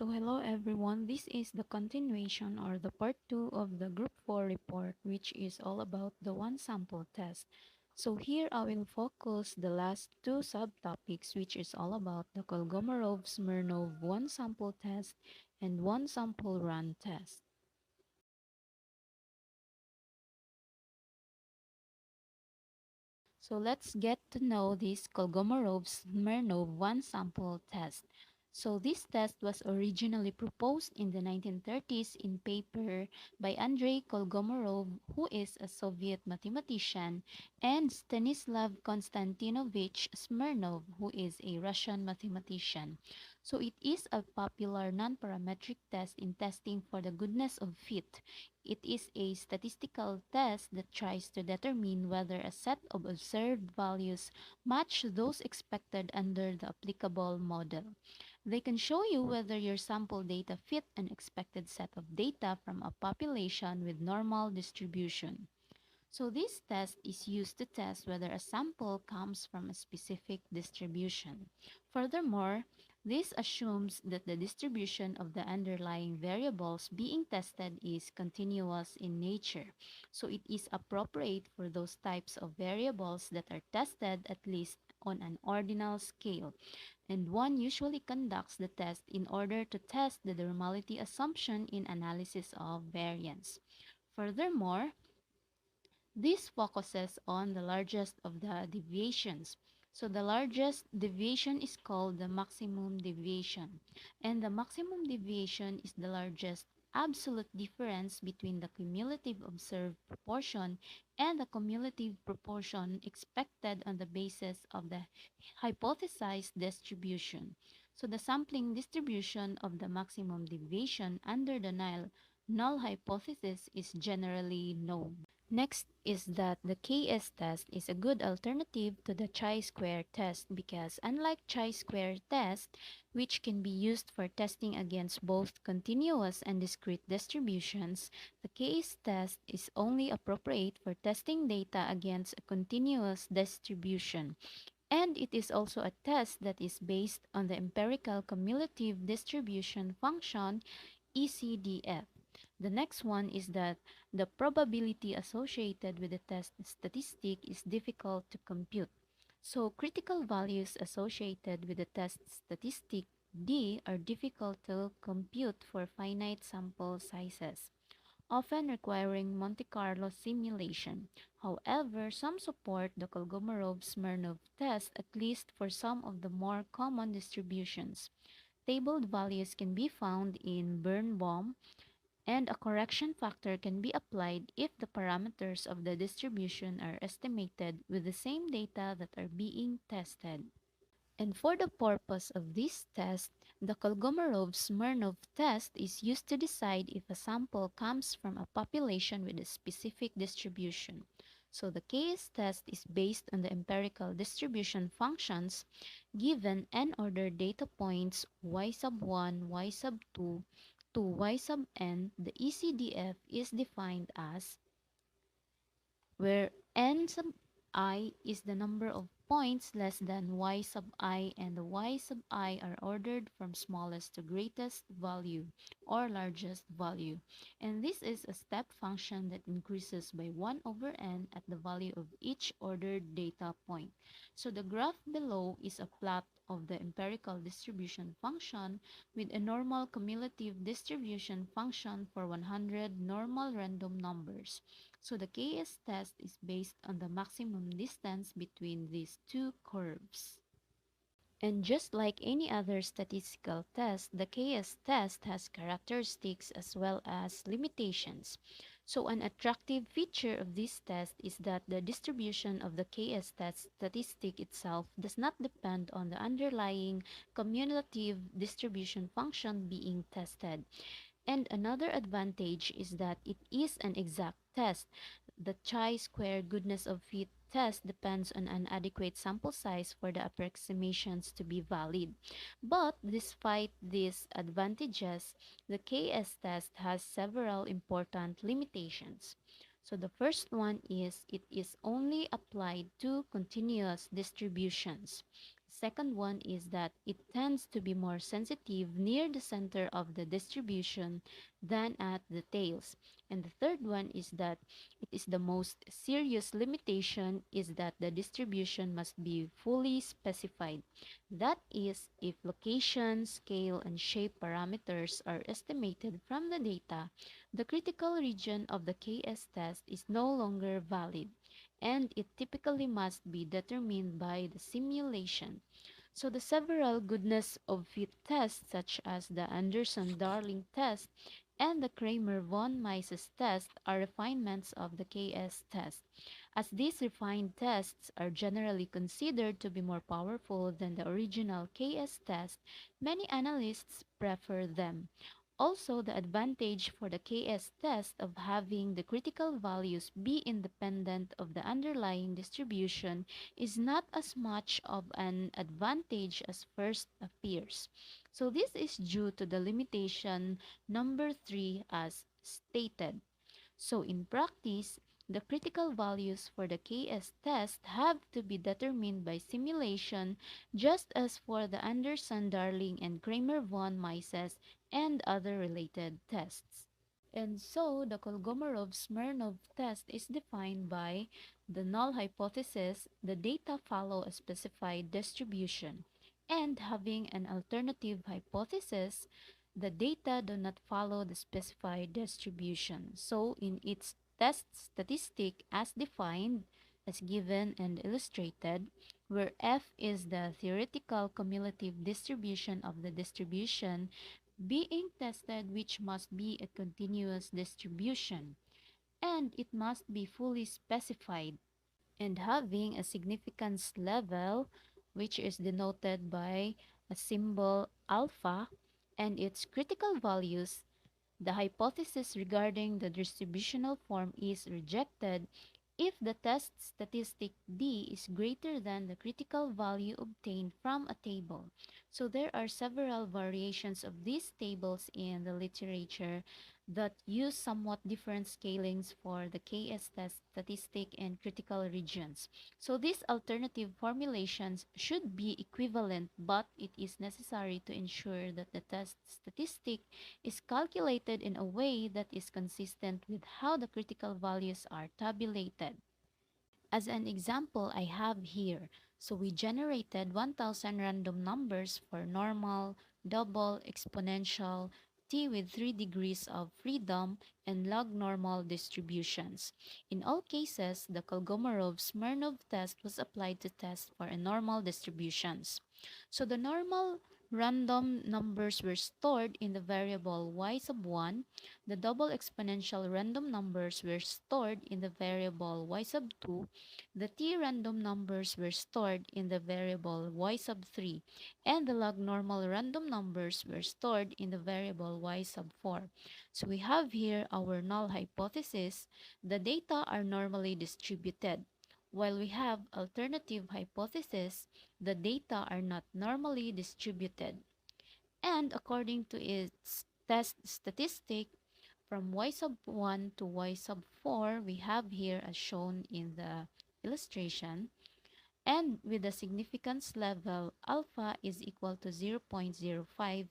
So hello everyone, this is the continuation or the part 2 of the group 4 report, which is all about the one sample test. So here I will focus the last two subtopics, which is all about the Kolmogorov-Smirnov one sample test and one sample run test. So let's get to know this Kolmogorov-Smirnov one-sample test. So this test was originally proposed in the 1930s in paper by Andrei Kolmogorov, who is a Soviet mathematician, and Stanislav Konstantinovich Smirnov, who is a Russian mathematician. So it is a popular non-parametric test in testing for the goodness of fit. It is a statistical test that tries to determine whether a set of observed values match those expected under the applicable model. They can show you whether your sample data fit an expected set of data from a population with normal distribution. So this test is used to test whether a sample comes from a specific distribution. Furthermore, this assumes that the distribution of the underlying variables being tested is continuous in nature. So it is appropriate for those types of variables that are tested at least on an ordinal scale. And one usually conducts the test in order to test the normality assumption in analysis of variance. Furthermore, this focuses on the largest of the deviations. So the largest deviation is called the maximum deviation. And the maximum deviation is the largest absolute difference between the cumulative observed proportion and the cumulative proportion expected on the basis of the hypothesized distribution. So the sampling distribution of the maximum deviation under the null hypothesis is generally known. Next is that the KS test is a good alternative to the chi-square test because unlike chi-square test, which can be used for testing against both continuous and discrete distributions, the KS test is only appropriate for testing data against a continuous distribution. And it is also a test that is based on the empirical cumulative distribution function ECDF. The next one is that the probability associated with the test statistic is difficult to compute. So critical values associated with the test statistic D are difficult to compute for finite sample sizes, often requiring Monte Carlo simulation. However, some support the Kolmogorov-Smirnov test at least for some of the more common distributions. Tabled values can be found in Birnbaum, and a correction factor can be applied if the parameters of the distribution are estimated with the same data that are being tested. And for the purpose of this test, the Kolmogorov-Smirnov test is used to decide if a sample comes from a population with a specific distribution. So the KS test is based on the empirical distribution functions given n-ordered data points y sub 1, y sub 2 to y sub n. The ECDF is defined as where n sub I is the number of points less than y sub I, and the y sub I are ordered from smallest to greatest value or largest value. And this is a step function that increases by 1 over n at the value of each ordered data point. So the graph below is a plot of the empirical distribution function with a normal cumulative distribution function for 100 normal random numbers. So the KS test is based on the maximum distance between these two curves. And just like any other statistical test, the KS test has characteristics as well as limitations. So an attractive feature of this test is that the distribution of the KS test statistic itself does not depend on the underlying cumulative distribution function being tested. And another advantage is that it is an exact test. The chi-square goodness of fit test depends on an adequate sample size for the approximations to be valid. But despite these advantages, the KS test has several important limitations. So the first one is it is only applied to continuous distributions. Second one is that it tends to be more sensitive near the center of the distribution than at the tails. And the third one is that it is the most serious limitation is that the distribution must be fully specified. That is, if location, scale, and shape parameters are estimated from the data, the critical region of the KS test is no longer valid, and it typically must be determined by the simulation. So the several goodness of fit tests such as the Anderson-Darling test and the Kramer-von Mises test are refinements of the KS test. As these refined tests are generally considered to be more powerful than the original KS test, many analysts prefer them. Also, the advantage for the KS test of having the critical values be independent of the underlying distribution is not as much of an advantage as first appears. So this is due to the limitation number 3 as stated. So in practice, the critical values for the KS test have to be determined by simulation just as for the Anderson-Darling and Kramer-von Mises and other related tests. And so, the Kolmogorov-Smirnov test is defined by the null hypothesis, the data follow a specified distribution, and having an alternative hypothesis, the data do not follow the specified distribution. So, in its test statistic as defined, as given and illustrated, where F is the theoretical cumulative distribution of the distribution being tested, which must be a continuous distribution, and it must be fully specified and having a significance level, which is denoted by a symbol alpha, and its critical values. The hypothesis regarding the distributional form is rejected if the test statistic D is greater than the critical value obtained from a table. So there are several variations of these tables in the literature that use somewhat different scalings for the KS test statistic and critical regions. So these alternative formulations should be equivalent, but it is necessary to ensure that the test statistic is calculated in a way that is consistent with how the critical values are tabulated. As an example, I have here. So we generated 1000 random numbers for normal, double, exponential, t with 3 degrees of freedom, and log normal distributions. In all cases, the Kolmogorov-Smirnov test was applied to test for normal distributions. So the normal random numbers were stored in the variable y sub 1. The double exponential random numbers were stored in the variable y sub 2. The t random numbers were stored in the variable y sub 3, and the log normal random numbers were stored in the variable y sub 4. So we have here our null hypothesis. The data are normally distributed. While we have alternative hypothesis, the data are not normally distributed. And according to its test statistic, from y sub 1 to y sub 4, we have here as shown in the illustration, and with the significance level alpha is equal to 0.05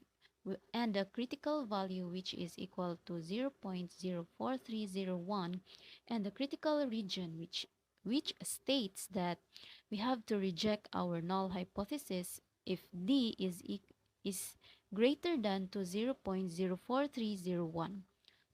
and a critical value which is equal to 0.04301, and the critical region which states that we have to reject our null hypothesis if d is greater than to 0.04301.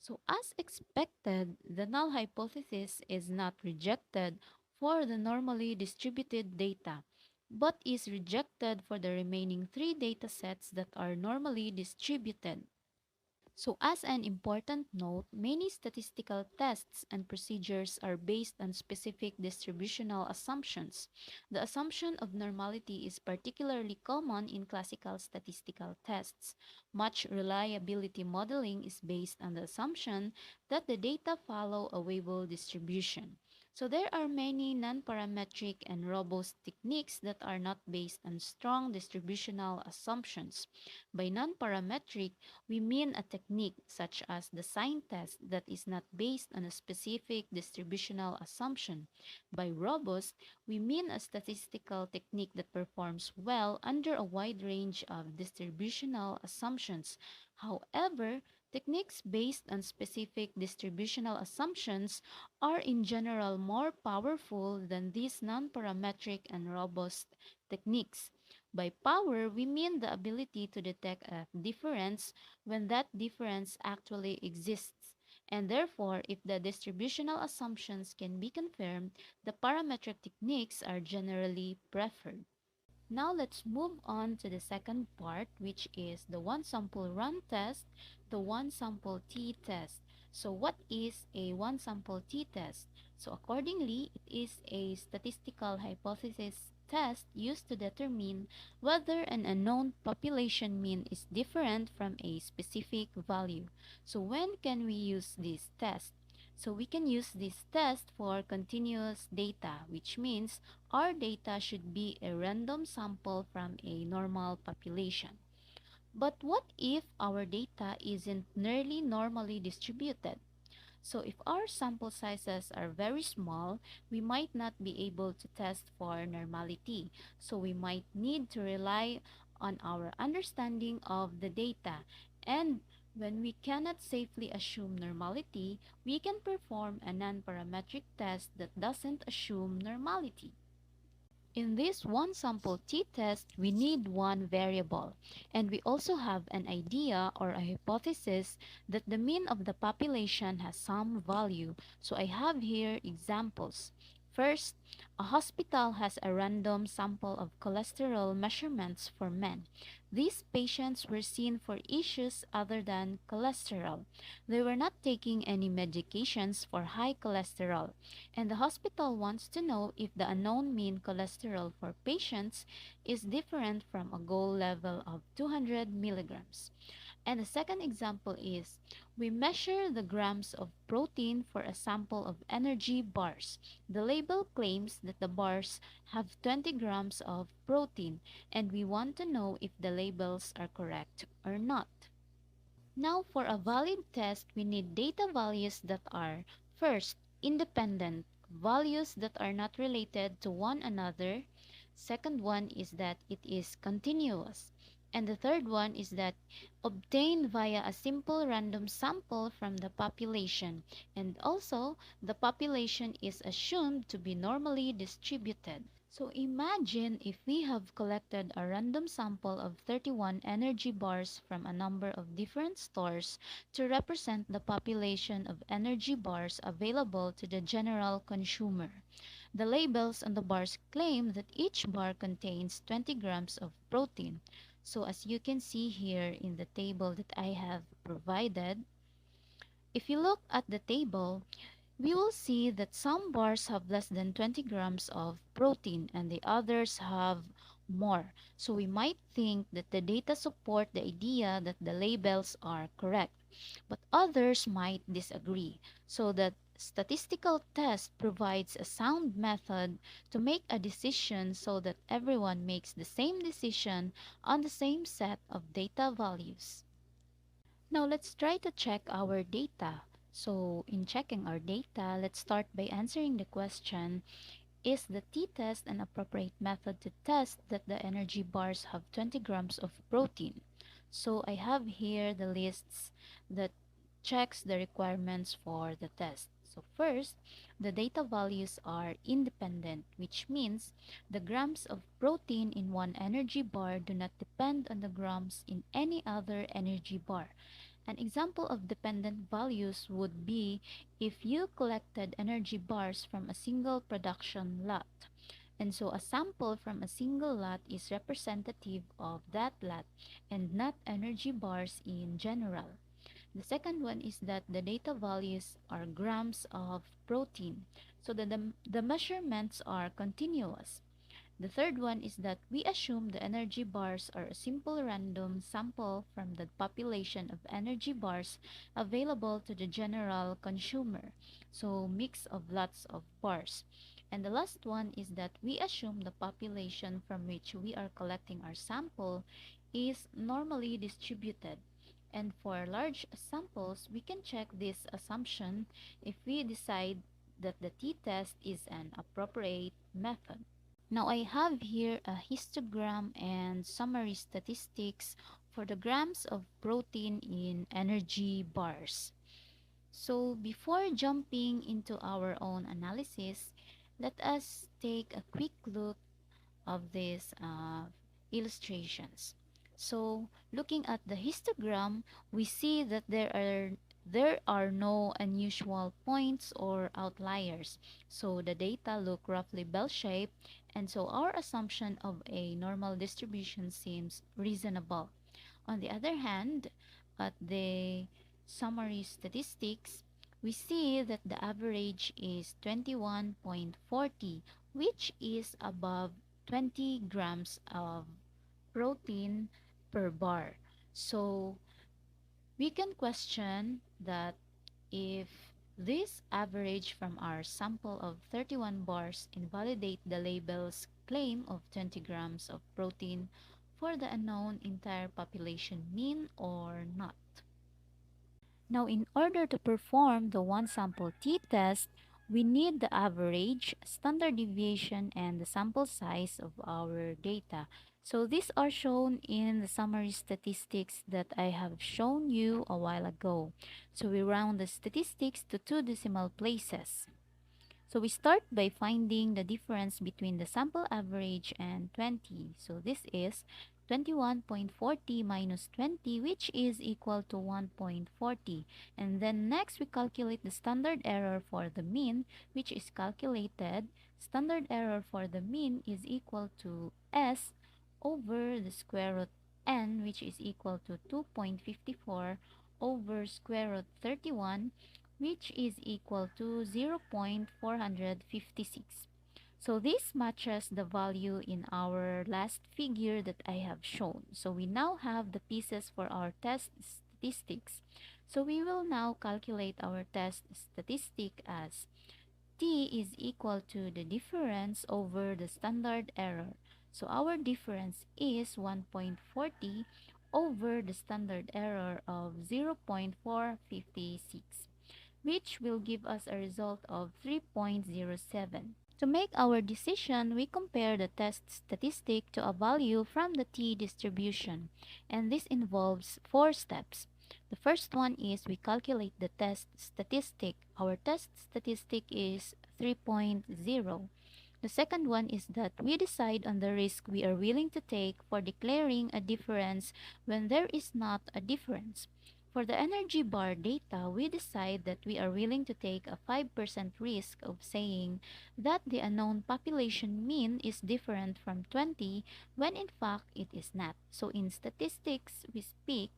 So as expected, the null hypothesis is not rejected for the normally distributed data, but is rejected for the remaining three data sets that are normally distributed. So as an important note, many statistical tests and procedures are based on specific distributional assumptions. The assumption of normality is particularly common in classical statistical tests. Much reliability modeling is based on the assumption that the data follow a Weibull distribution. So there are many non-parametric and robust techniques that are not based on strong distributional assumptions. By non-parametric, we mean a technique such as the sign test that is not based on a specific distributional assumption. By robust, we mean a statistical technique that performs well under a wide range of distributional assumptions. However, techniques based on specific distributional assumptions are in general more powerful than these non-parametric and robust techniques. By power, we mean the ability to detect a difference when that difference actually exists. And therefore, if the distributional assumptions can be confirmed, the parametric techniques are generally preferred. Now let's move on to the second part, which is the one sample run test, the one sample t-test. So what is a one sample t-test? So accordingly, it is a statistical hypothesis test used to determine whether an unknown population mean is different from a specific value. So when can we use this test? So we can use this test for continuous data, which means our data should be a random sample from a normal population. But what if our data isn't nearly normally distributed? So if our sample sizes are very small, we might not be able to test for normality. So we might need to rely on our understanding of the data. And when we cannot safely assume normality, we can perform a non-parametric test that doesn't assume normality. In this one sample t-test, we need one variable, and we also have an idea or a hypothesis that the mean of the population has some value. So I have here examples. First, a hospital has a random sample of cholesterol measurements for men. These patients were seen for issues other than cholesterol. They were not taking any medications for high cholesterol, and the hospital wants to know if the unknown mean cholesterol for patients is different from a goal level of 200 milligrams. And the second example is we measure the grams of protein for a sample of energy bars. The label claims that the bars have 20 grams of protein, and we want to know if the labels are correct or not. Now, for a valid test, we need data values that are, first, independent, values that are not related to one another. Second one is that it is continuous. And the third one is that obtained via a simple random sample from the population. And also, the population is assumed to be normally distributed. So imagine if we have collected a random sample of 31 energy bars from a number of different stores to represent the population of energy bars available to the general consumer. The labels on the bars claim that each bar contains 20 grams of protein. So as you can see here in the table that I have provided, if you look at the table, we will see that some bars have less than 20 grams of protein and the others have more. So we might think that the data support the idea that the labels are correct, but others might disagree. So the statistical test provides a sound method to make a decision so that everyone makes the same decision on the same set of data values. Now let's try to check our data. So in checking our data, let's start by answering the question, is the t-test an appropriate method to test that the energy bars have 20 grams of protein? So I have here the lists that checks the requirements for the test. So first, the data values are independent, which means the grams of protein in one energy bar do not depend on the grams in any other energy bar. An example of dependent values would be if you collected energy bars from a single production lot. And so a sample from a single lot is representative of that lot and not energy bars in general. The second one is that the data values are grams of protein, so that the measurements are continuous. The third one is that we assume the energy bars are a simple random sample from the population of energy bars available to the general consumer. So mix of lots of bars. And the last one is that we assume the population from which we are collecting our sample is normally distributed. And for large samples, we can check this assumption if we decide that the t-test is an appropriate method. Now I have here a histogram and summary statistics for the grams of protein in energy bars. So before jumping into our own analysis, let us take a quick look of these illustrations. So looking at the histogram, we see that there are no unusual points or outliers. So the data look roughly bell-shaped, and so our assumption of a normal distribution seems reasonable. On the other hand, at the summary statistics, we see that the average is 21.40, which is above 20 grams of protein per bar. So we can question that if this average from our sample of 31 bars invalidate the label's claim of 20 grams of protein for the unknown entire population mean or not. Now, in order to perform the one-sample t-test, we need the average, standard deviation, and the sample size of our data. So these are shown in the summary statistics that I have shown you a while ago. So we round the statistics to two decimal places. So we start by finding the difference between the sample average and 20. So this is 21.40 minus 20, which is equal to 1.40. And then next we calculate the standard error for the mean, which is calculated. Standard error for the mean is equal to S over the square root n, which is equal to 2.54 over square root 31, which is equal to 0.456. So this matches the value in our last figure that I have shown. So we now have the pieces for our test statistics. So we will now calculate our test statistic as t is equal to the difference over the standard error. So our difference is 1.40 over the standard error of 0.456, which will give us a result of 3.07. To make our decision, we compare the test statistic to a value from the t-distribution, and this involves four steps. The first one is we calculate the test statistic. Our test statistic is 3.0. The second one is that we decide on the risk we are willing to take for declaring a difference when there is not a difference. For the energy bar data, we decide that we are willing to take a 5% risk of saying that the unknown population mean is different from 20 when in fact it is not. So in statistics we speak,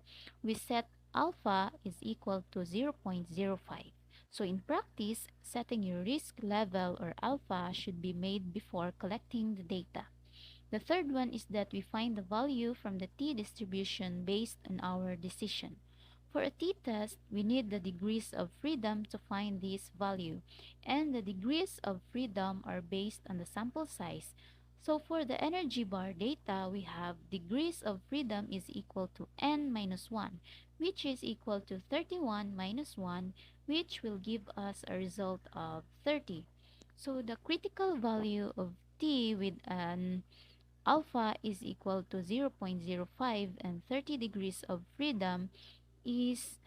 we set alpha is equal to 0.05. So in practice, setting your risk level or alpha should be made before collecting the data. The third one is that we find the value from the t-distribution based on our decision. For a t-test, we need the degrees of freedom to find this value, and the degrees of freedom are based on the sample size. So for the energy bar data, we have degrees of freedom is equal to n minus 1, which is equal to 31 minus 1, which will give us a result of 30. So the critical value of t with an alpha is equal to 0.05 and 30 degrees of freedom is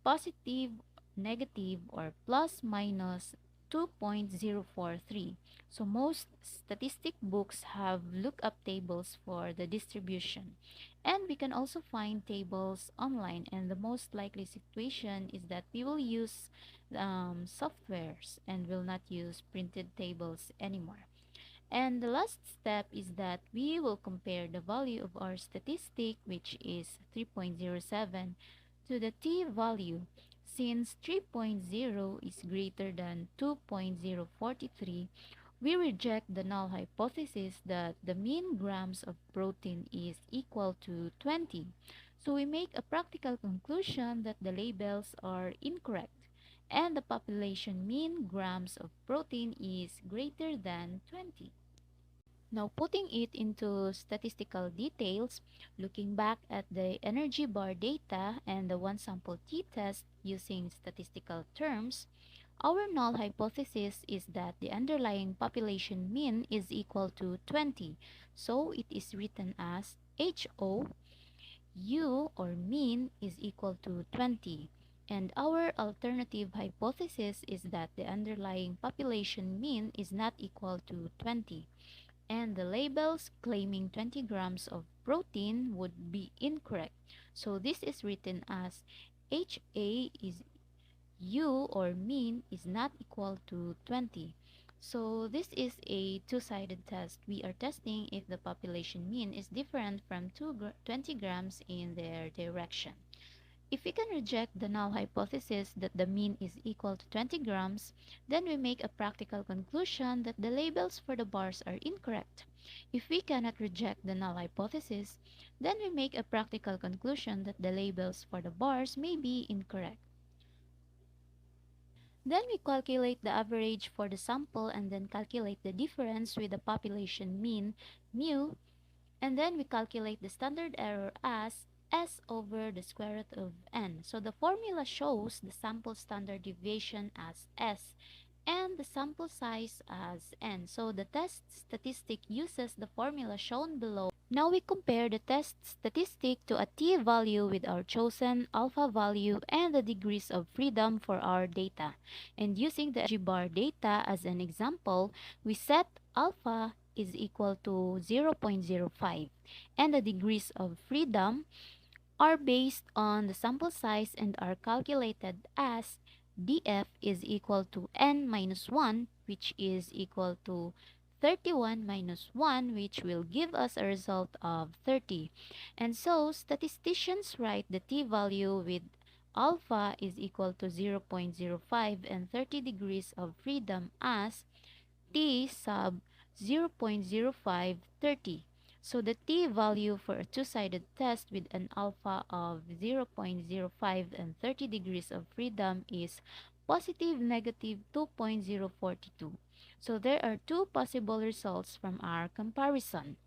positive, negative, or plus minus 2.043. So most statistic books have lookup tables for the distribution. And we can also find tables online, and the most likely situation is that we will use softwares and will not use printed tables anymore. And the last step is that we will compare the value of our statistic, which is 3.07, to the t-value. Since 3.0 is greater than 2.043, We reject the null hypothesis that the mean grams of protein is equal to 20. So we make a practical conclusion that the labels are incorrect and the population mean grams of protein is greater than 20. Now, putting it into statistical details, looking back at the energy bar data and the one sample t-test using statistical terms, our null hypothesis is that the underlying population mean is equal to 20. So it is written as HO U or mean is equal to 20. And our alternative hypothesis is that the underlying population mean is not equal to 20. And the labels claiming 20 grams of protein would be incorrect. So this is written as HA is U or mean is not equal to 20. So this is a two-sided test. We are testing if the population mean is different from 20 grams in their direction. If we can reject the null hypothesis that the mean is equal to 20 grams, then we make a practical conclusion that the labels for the bars are incorrect. If we cannot reject the null hypothesis, then we make a practical conclusion that the labels for the bars may be incorrect. Then we calculate the average for the sample and then calculate the difference with the population mean, mu, and then we calculate the standard error as S over the square root of n. So the formula shows the sample standard deviation as S and the sample size as n. So the test statistic uses the formula shown below. Now we compare the test statistic to a t-value with our chosen alpha value and the degrees of freedom for our data. And using the bar data as an example, we set alpha is equal to 0.05 and the degrees of freedom are based on the sample size and are calculated as df is equal to n minus 1, which is equal to 31 minus 1, which will give us a result of 30. And so statisticians write the t-value with alpha is equal to 0.05 and 30 degrees of freedom as t sub 0.0530. So the t-value for a two-sided test with an alpha of 0.05 and 30 degrees of freedom is positive negative 2.042. So there are two possible results from our comparison.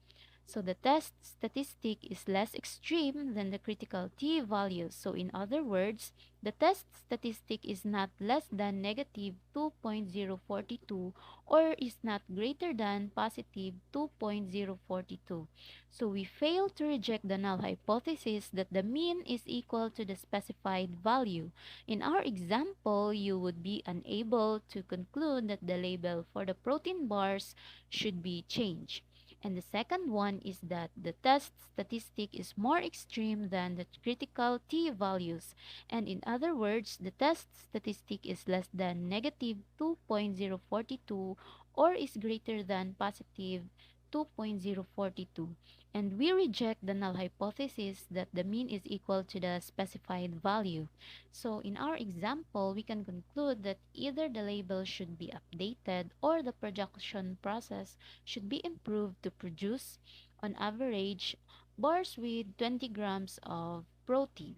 So the test statistic is less extreme than the critical t-value. So in other words, the test statistic is not less than negative 2.042 or is not greater than positive 2.042. So we fail to reject the null hypothesis that the mean is equal to the specified value. In our example, you would be unable to conclude that the label for the protein bars should be changed. And the second one is that the test statistic is more extreme than the critical t-values. And in other words, the test statistic is less than negative 2.042 or is greater than positive 2.042. And we reject the null hypothesis that the mean is equal to the specified value. So in our example, we can conclude that either the label should be updated or the production process should be improved to produce, on average, bars with 20 grams of protein.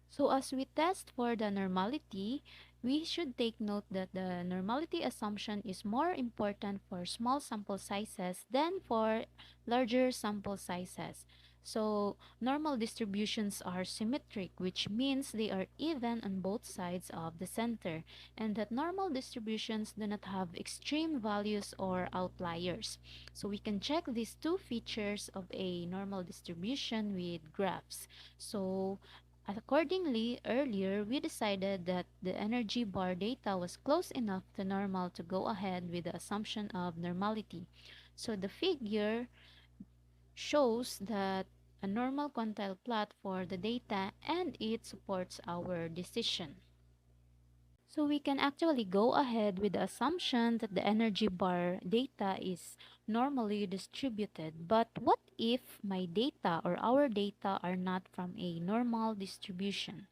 So as we test for the normality, we should take note that the normality assumption is more important for small sample sizes than for larger sample sizes. So normal distributions are symmetric, which means they are even on both sides of the center, and that normal distributions do not have extreme values or outliers. So we can check these two features of a normal distribution with graphs. So accordingly, earlier we decided that the energy bar data was close enough to normal to go ahead with the assumption of normality. So the figure shows that a normal quantile plot for the data and it supports our decision. So we can actually go ahead with the assumption that the energy bar data is normally distributed. But what if my data or our data are not from a normal distribution?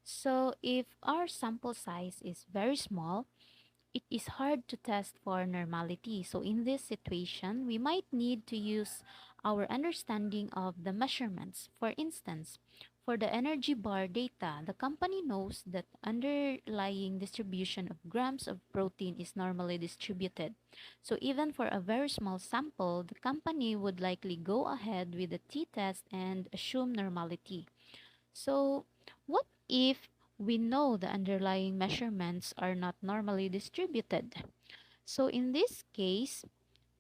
So if our sample size is very small, it is hard to test for normality. So in this situation, we might need to use our understanding of the measurements. For instance, for the energy bar data, the company knows that underlying distribution of grams of protein is normally distributed. So even for a very small sample, the company would likely go ahead with the t-test and assume normality. So, what if we know the underlying measurements are not normally distributed? So, in this case,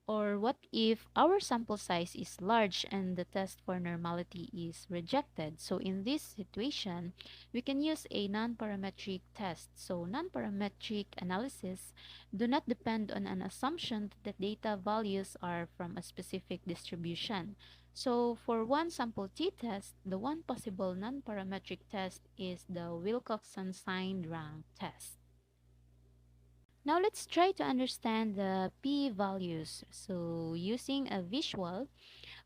or what if our sample size is large and the test for normality is rejected? So, in this situation, we can use a non-parametric test. So, non-parametric analysis do not depend on an assumption that the data values are from a specific distribution. So, for one sample t-test, the one possible non-parametric test is the Wilcoxon signed rank test. Now let's try to understand the p-values. So using a visual,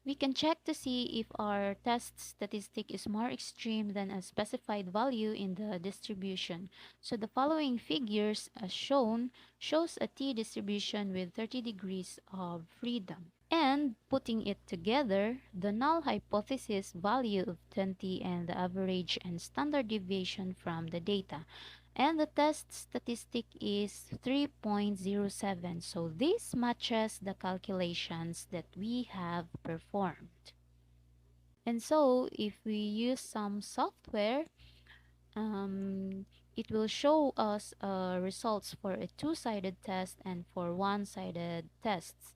we can check to see if our test statistic is more extreme than a specified value in the distribution. So the following figures as shown shows a t-distribution with 30 degrees of freedom. And putting it together, the null hypothesis value of 20 and the average and standard deviation from the data. And the test statistic is 3.07. So this matches the calculations that we have performed. And so if we use some software, it will show us results for a two-sided test and for one-sided tests.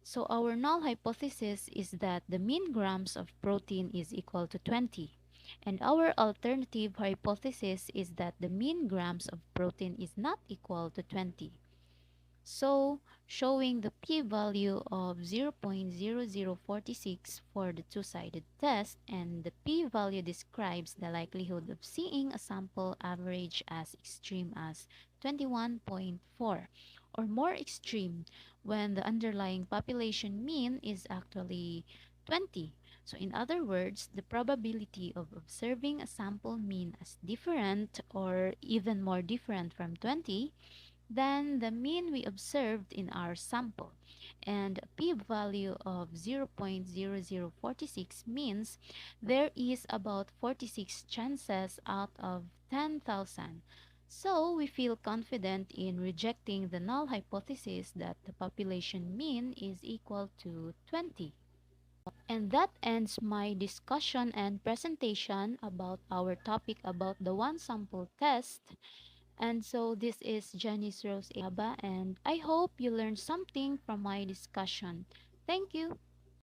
So our null hypothesis is that the mean grams of protein is equal to 20. And our alternative hypothesis is that the mean grams of protein is not equal to 20. So, showing the p-value of 0.0046 for the two-sided test, and the p-value describes the likelihood of seeing a sample average as extreme as 21.4 or more extreme when the underlying population mean is actually 20. So in other words, the probability of observing a sample mean as different or even more different from 20 than the mean we observed in our sample. And a p-value of 0.0046 means there is about 46 chances out of 10,000. So we feel confident in rejecting the null hypothesis that the population mean is equal to 20. And that ends my discussion and presentation about our topic about the one sample test. And so this is Janice Rose Aba, and I hope you learned something from my discussion. Thank you.